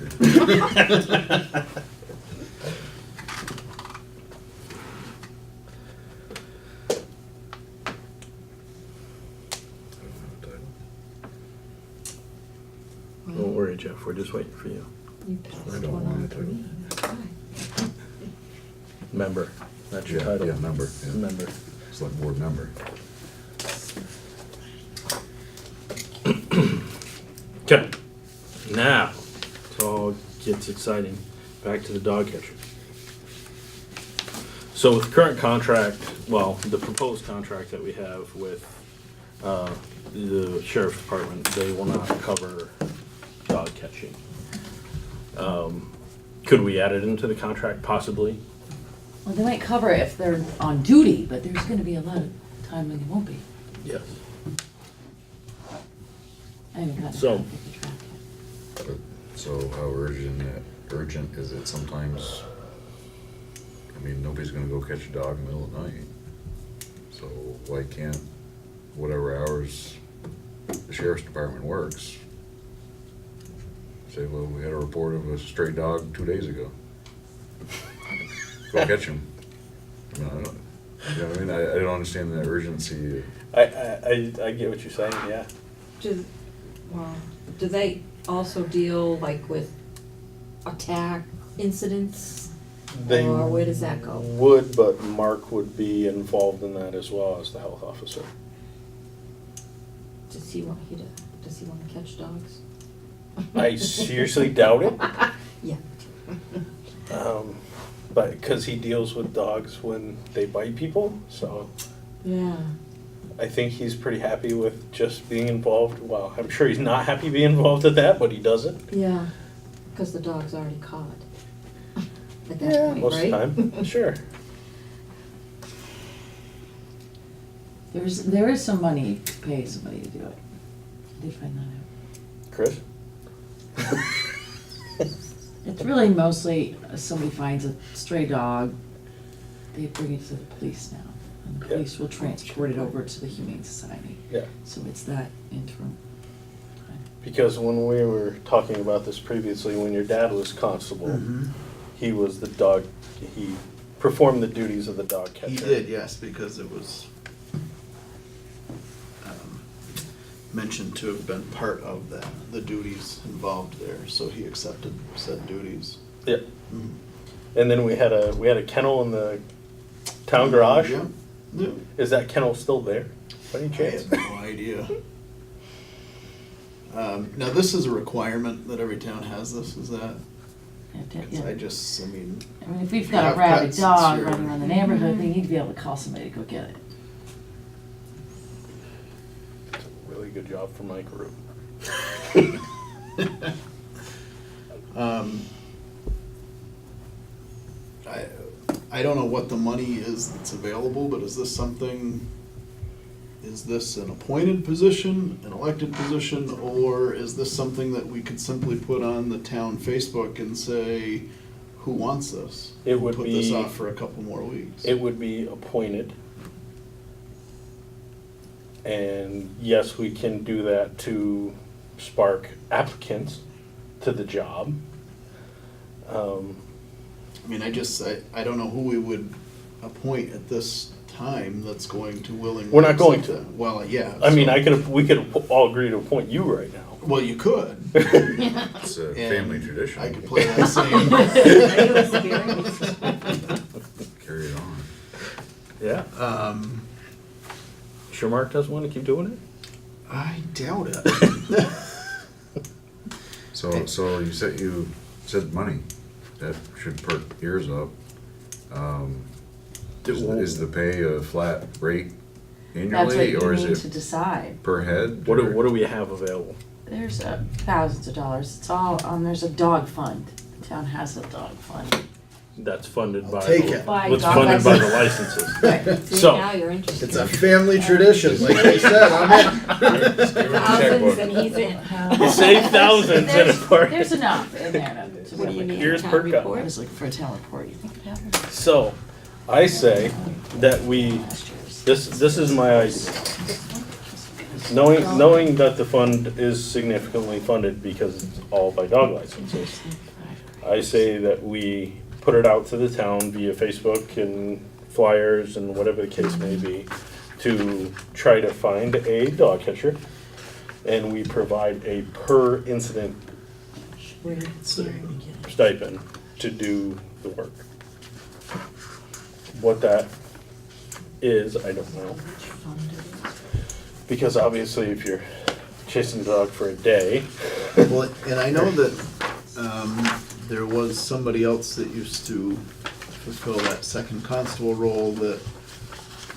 Don't worry, Jeff, we're just waiting for you. You passed I don't one want on it to to. me. That's fine. Member, that's your Yeah, title. yeah, member, yeah. Member. Select board member. Okay, now, it all gets exciting. Back to the dog catcher. So with the current contract, well, the proposed contract that we have with the sheriff's department, they will not cover dog catching. Could we add it into the contract possibly? Well, they might cover it if they're on duty, but there's gonna be a lot of time when they won't be. Yes. I haven't gotten So- a copy of the track yet. So how urgent is it sometimes? I mean, nobody's gonna go catch a dog in the middle of the night. So why can't, whatever hours the sheriff's department works, say, well, we had a report of a stray dog 2 days ago. Go catch him. I mean, I don't, you know what I mean? I don't understand the urgency. I get what you're saying, yeah. Do they also deal like with attack incidents? They Or where does that go? would, but Mark would be involved in that as well as the health officer. Does he want to catch dogs? I seriously doubt it. Yeah. But because he deals with dogs when they bite people, so Yeah. I think he's pretty happy with just being involved. Well, I'm sure he's not happy being involved at that, but he does it. Yeah, because the dog's already caught at that point, Most of the right? time, sure. There is some money to pay somebody to do it. I did find that out. Chris? It's really mostly somebody finds a stray dog, they bring it to the police now. And the Yeah. police will transport it over to the Humane Society. Yeah. So it's that interim time. Because when we were talking about this previously, when your dad was constable, Mhm. he was the dog, he performed the duties of the dog catcher. He did, yes, because it was mentioned to have been part of that, the duties involved there, so he accepted said duties. Yeah. Mhm. And then we had a kennel in the town garage. Yeah. Yeah. Is that kennel still there, by any I chance? have no idea. Now, this is a requirement that every town has this, is that? Yeah, 'Cause I mean, I mean, if we've You got have a rabid pets, dog it's your- running around the neighborhood, they need to be able to call somebody to go get it. It's a really good job for my group. I don't know what the money is that's available, but is this something, is this an appointed position, an elected position, or is this something that we could simply put on the town Facebook and say, who wants this? It would Put this be- off for a couple more weeks. It would be appointed. And yes, we can do that to spark applicants to the job. I mean, I don't know who we would appoint at this time that's going to willingly. We're not going accept to. that. Well, yeah. I mean, so- we could all agree to appoint you right now. Well, you could. It's a family And tradition. I could play that same. Carry it on. Yeah. Sure Mark doesn't want to keep doing it? I doubt it. So you said money, that should perk ears up. Is the pay a flat rate That's what annually, you or need is to it decide. per head? What or- do we have available? There's thousands of dollars. It's all, there's a dog fund. The town has a dog fund. That's funded by. take it. By What's dog funded by the license. licenses. See, So- now you're interested. It's a family tradition, like they said, I'm in. Thousands and he's in. You save thousands in a park. There's enough in there to. What do you need, Here's town per cup. I report? was looking for a town report. You think of that? So, I say that we, this is my idea. Knowing that the fund is significantly funded because it's all by dog licenses, I say that we put it out to the town via Facebook and flyers and whatever the case may be, to try to find a dog catcher, and we provide a per incident stipend to do the work. What that is, I don't know. Because obviously if you're chasing the dog for a day, Well, and I know that, there was somebody else that used to fulfill that second constable role that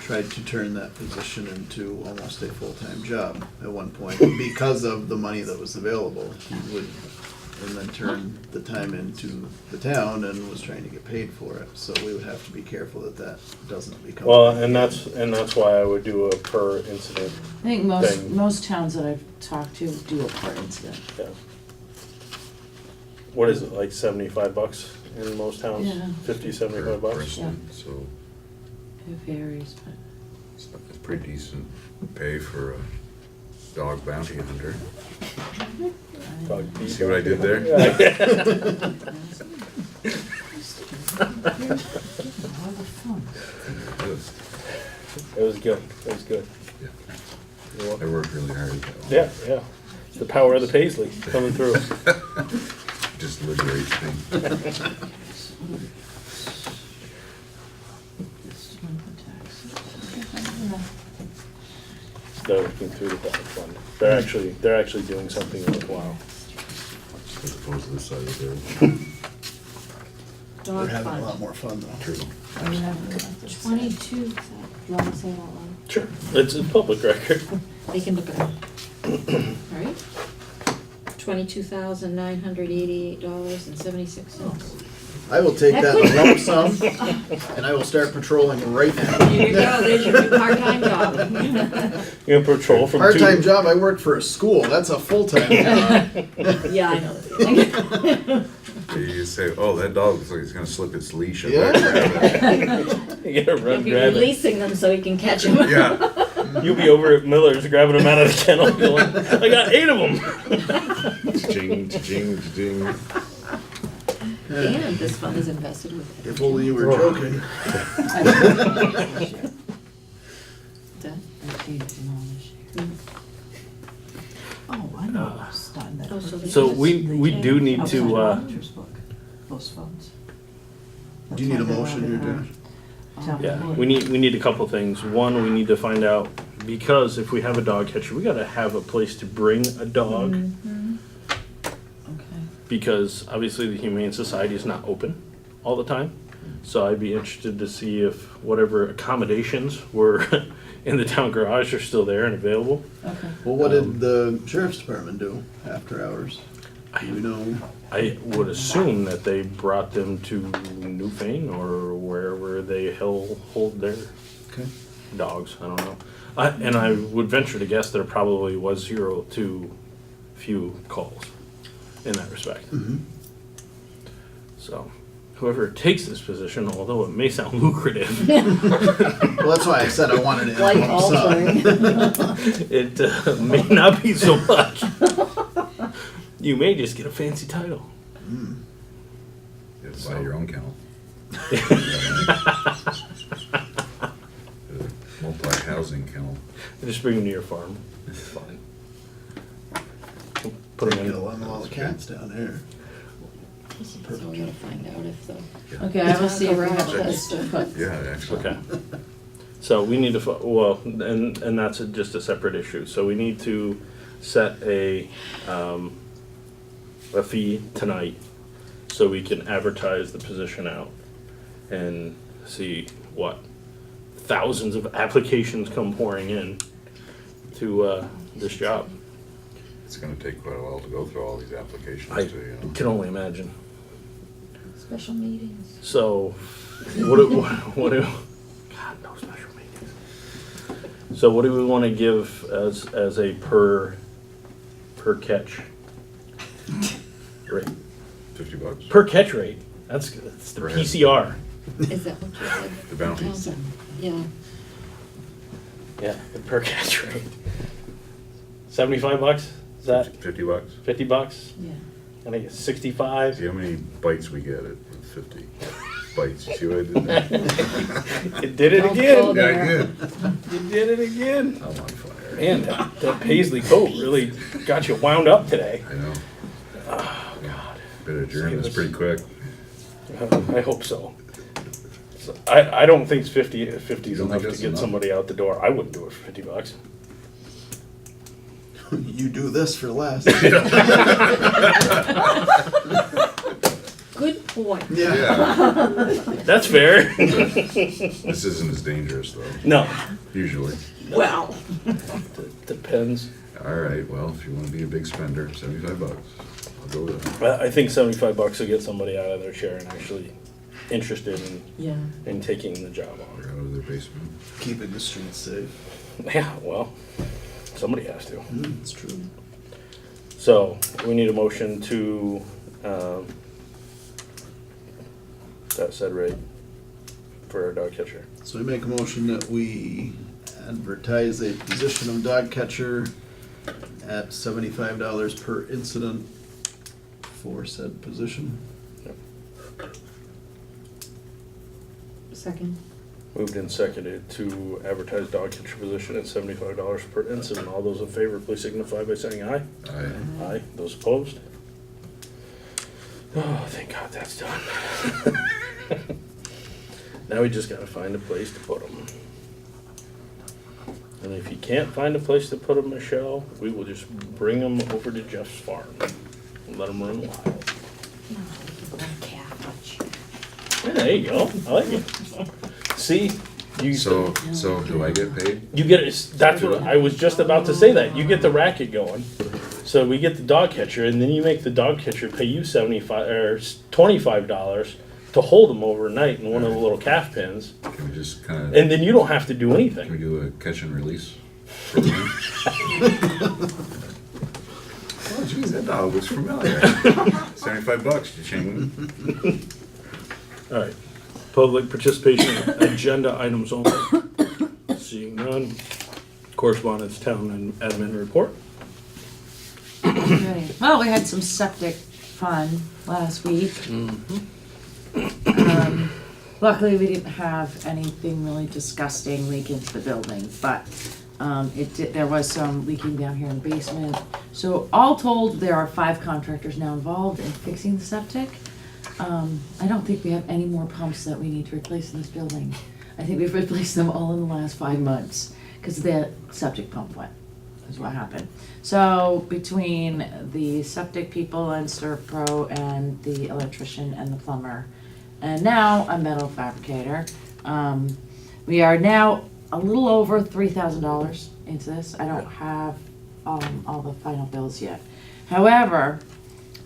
tried to turn that position into almost a full-time job at one point because of the money that was available. He would, and then turn the time into the town and was trying to get paid for it. So we would have to be careful that that doesn't become. well, and that's why I would do a per incident. I think Thing. most towns that I've talked to do a per incident. Yeah. What is it, like $75 in most towns? Yeah. 50, 75 bucks? Person, so It varies, but. it's pretty decent pay for a dog bounty hunter. Dog beef. See what I did there? Yeah. It was good, it was good. Yeah. You're welcome. I worked really hard at that one. Yeah, yeah. It's the power of the Paisley coming through. Just liberates me. They're looking through the dog fund. They're actually doing something worthwhile. As opposed to this side of the road. We're Dog having a lot fund. more fun though. True. 22, do you want to say it out loud? Sure. It's a public record. They can look it up. Right? $22,988.76. I will take that in a lump sum and I will start patrolling right now. There you go, there's your new part-time job. You're gonna patrol from Part-time two. job, I work for a school, that's a full-time job. Yeah, I know the feeling. You say, oh, that dog looks like it's gonna slip its leash. I Yeah. better grab it." You gotta You'll run, be grab it. releasing them so he can catch them. Yeah. You'll be over at Miller's grabbing them out of the kennel going, I got 8 of them. Ching, ching, ching. And this fund is invested with. If only you were joking. Done? Oh, I know what's done that. Oh, so they So just- we do need Outside to, auditor's book, those funds. Do you need a motion or do? Town yeah, report. we need a couple things. One, we need to find out, because if we have a dog catcher, we gotta have a place to bring a dog. Okay. Because obviously the Humane Society is not open all the time. So I'd be interested to see if whatever accommodations were in the town garage are still there and available. Okay. Well, what did the sheriff's department do after hours? Do you know? I would assume that they brought them to Newfane or wherever they hold their Okay. dogs. I don't know. And I would venture to guess there probably was 0 to few calls in that respect. Mhm. So whoever takes this position, although it may sound lucrative, Well, that's why I said I wanted it in a Life lump sum. altering. it may not be so much. You may just get a fancy title. Mm. You have to buy your own kennel. Multi-housing kennel. Just bring them to your farm. It's fine. Put them Get in. along with all the cats down there. So we gotta find out if the. Okay, I will see if we have a Garage place to put. Yeah, actually. Okay. So we need to, well, and that's just a separate issue. So we need to set a a fee tonight so we can advertise the position out and see what thousands of applications come pouring in to this job. It's gonna take quite a while to go through all these applications I too, you know. can only imagine. Special meetings. So, what do, God, no special meetings. So what do we want to give as a per catch rate? $50. Per catch rate, that's good. It's the Per head. PCR. Is that what you said? The bounty. Yeah. Yeah, the per catch rate. $75? Is that $50. $50? Yeah. I think it's 65. See how many bites we get at 50 bites. You see what I did there? It did it Don't again. go Yeah, I there. did. You did it again. I'm on fire. Man, that paisley coat really got you wound up today. I know. Oh, God. Bit of adjournment's pretty quick. I hope so. I don't think 50 is You don't think enough to that's get enough? somebody out the door. I wouldn't do it for $50. You do this for less. Good point. Yeah. That's fair. This isn't as dangerous though, No, usually. Well, depends. All right, well, if you wanna be a big spender, $75. I'll go with that. But I think $75 will get somebody out of their chair and actually interested Yeah. in taking the job Or on. out of their basement. Keeping the streets safe. Yeah, well, somebody has to. It's true. So, we need a motion to, that said rate for our dog catcher. So I make a motion that we advertise a position of dog catcher at $75 per incident for said position. second. Moved and seconded to advertise dog catcher position at $75 per incident. All those in favor, please signify by saying aye. Aye. Aye. Those opposed? Oh, thank God that's done. Now we just gotta find a place to put them. And if you can't find a place to put them, Michelle, we will just bring them over to Jeff's farm and let them run wild. No, we can put a calf. Yeah, there you go. I like it. See, you So do I get paid? you get it. That's what I was just about to say. That you get the racket going. So we get the dog catcher, and then you make the dog catcher pay you $75 or $25 to hold them overnight in one of the little calf pens, Can we just kinda, and then you don't have to do can we anything. do a catch and release? program? Oh geez, that dog looks familiar. $75, cha-ching. All right. Public participation, agenda items only. Seeing none. Correspondence, town and admin report. Right. Well, we had some septic fun last week. Luckily, we didn't have anything really disgusting leak into the building, but there was some leaking down here in the basement. So all told, there are 5 contractors now involved in fixing the septic. I don't think we have any more pumps that we need to replace in this building. I think we've replaced them all in the last 5 months, because the septic pump went, is what happened. So between the septic people and Servpro and the electrician and the plumber, and now a metal fabricator, we are now a little over $3,000 into this. I don't have all the final bills yet. However,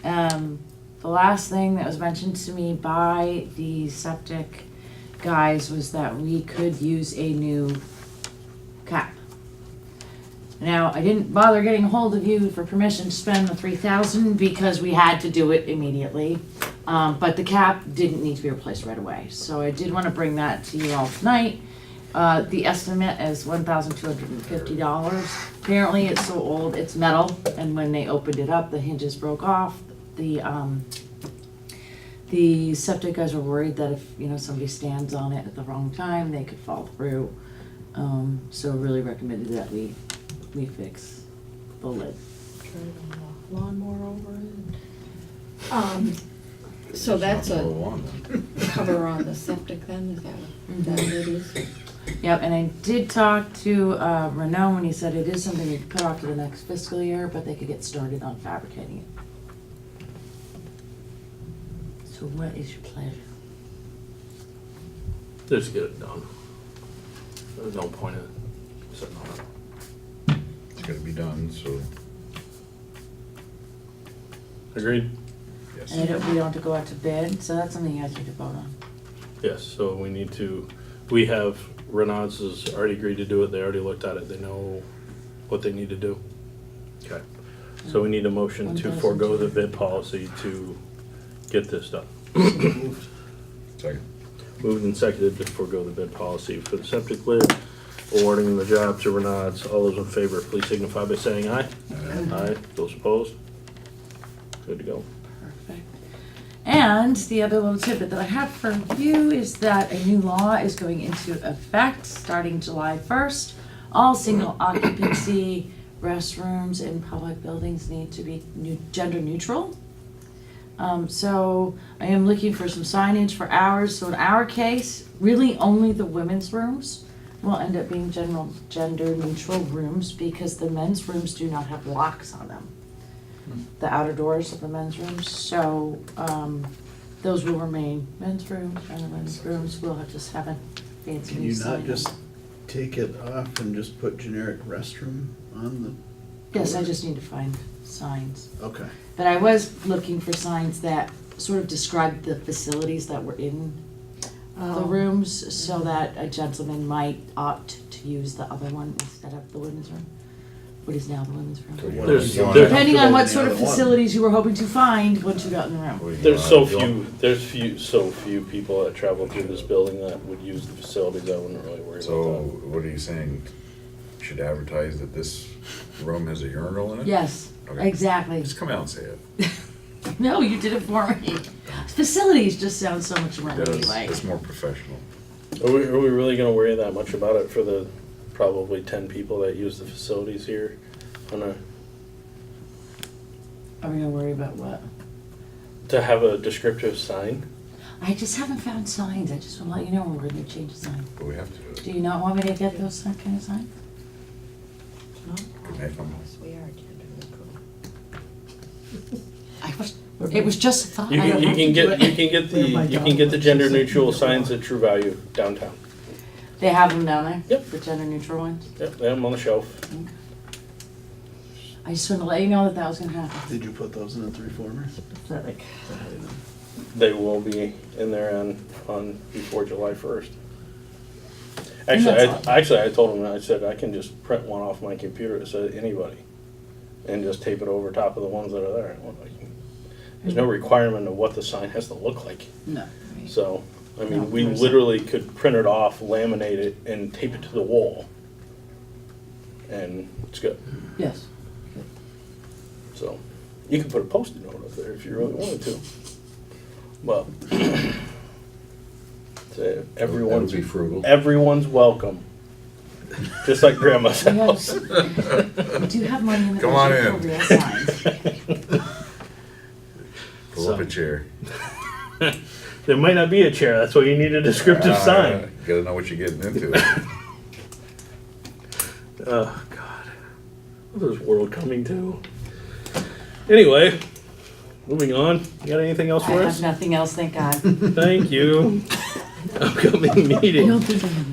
the last thing that was mentioned to me by the septic guys was that we could use a new cap. Now, I didn't bother getting a hold of you for permission to spend the $3,000 because we had to do it immediately. But the cap didn't need to be replaced right away. So I did want to bring that to you all tonight. The estimate is $1,250. Apparently it's so old, it's metal, and when they opened it up, the hinges broke off. The septic guys were worried that if, somebody stands on it at the wrong time, they could fall through. So really recommended that we fix the lid. Lawnmower over it. So that's a Roll on then. cover on the septic then, is that what it is? Yep, and I did talk to Renaud, and he said it is something we could put off to the next fiscal year, but they could get started on fabricating it. So what is your pleasure? Just get it done. There's no point in sitting on it. It's gotta be done, so, Agreed? yes. And we don't have to go out to bid, so that's something you guys need to vote on. Yes, so we have, Renaud's has already agreed to do it, they already looked at it, they know what they need to do. Okay, so we need a motion to forego the bid policy to get this done. Second. Moved and seconded to forego the bid policy for the septic lid, awarding the job to Renaud's. All those in favor, please signify by saying aye. Aye. Those opposed? Good to go. Perfect. And the other little tidbit that I have for you is that a new law is going into effect starting July 1st. All single occupancy restrooms in public buildings need to be gender neutral. So I am looking for some signage for ours. So in our case, really only the women's rooms will end up being gender neutral rooms because the men's rooms do not have locks on them. The outer doors of the men's rooms. So those will remain men's rooms, and the women's rooms will just have a fancy Can new you sign. not just take it off and just put generic restroom on Yes, I just need to find signs. the, okay. But I was looking for signs that sort of described the facilities that were in the rooms, so that a gentleman might opt to use the other one instead of the women's room, what is now the women's So room. you There's- wanna- there's- Depending on what the sort of other one. facilities you were hoping to find once you got in the room. What do you There's want? so few people that travel through this building that would use the facilities, I wouldn't really worry So, about what are you saying? Should advertise that this room has a urinal in it? Yes, Okay. exactly. Just come out and say it. No, you did it for me. Facilities just sound so much more It does. ladylike. It's more professional. that. Are we really gonna worry that much about it for the probably 10 people that use the facilities here on a, Are we gonna worry about what? to have a descriptive sign? I just haven't found signs. I just want to let you know when we're gonna change the sign. But we have to do it. Do you not want me to get those kind of signs? Make them. We are gender neutral. It was just a thought. You I don't can, have to do it. you can get the gender neutral signs at True Value downtown. They have them down there? Yep. The gender neutral ones? Yep, they have them on the shelf. I just wanted to let you know that was gonna happen. Did you put those in the 3-formers? Pathetic. They will be in there on before July 1st. And that's Actually, I told them, I said, I can just print one off my computer that says anybody and just tape it over top of the ones that are there. There's no requirement of what the sign has to look like. No. So, I No, mean, we there's- literally could print it off, laminate it, and tape it to the wall. And it's good. Yes. So, you could put a Post-it note up there if you really wanted to. Well, so everyone's, That would be frugal. everyone's welcome. Just like Grandma's house. We do have money in the Come on budget for in. real signs. Pull up So- a chair. There might not be a chair, that's why you need a descriptive sign. Gotta know what you're getting into. Oh, God. What is this world coming to? Anyway, moving on. You got anything else I for have us? nothing else, thank God. Thank you. Upcoming I don't meeting. think I have.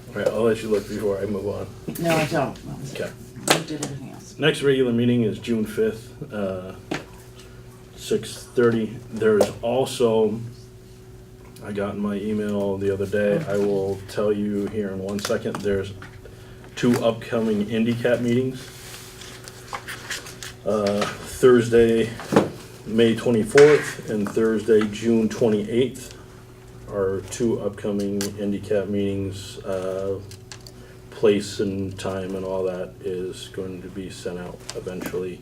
All right, I'll let you look before I move on. No, I don't. Okay. I did everything else. Next regular meeting is June 5th, 6:30. There's also, I got in my email the other day, I will tell you here in 1 second, there's 2 upcoming IndyCat meetings. Thursday, May 24th, and Thursday, June 28th are 2 upcoming IndyCat meetings. Place and time and all that is going to be sent out eventually.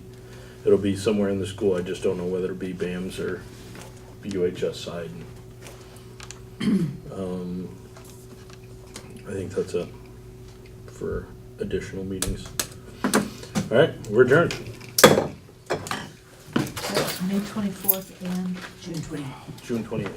It'll be somewhere in the school, I just don't know whether it'll be BAMS or UHS side. I think that's it for additional meetings. All right, we're adjourned. May 24th and June 20th. June 28th.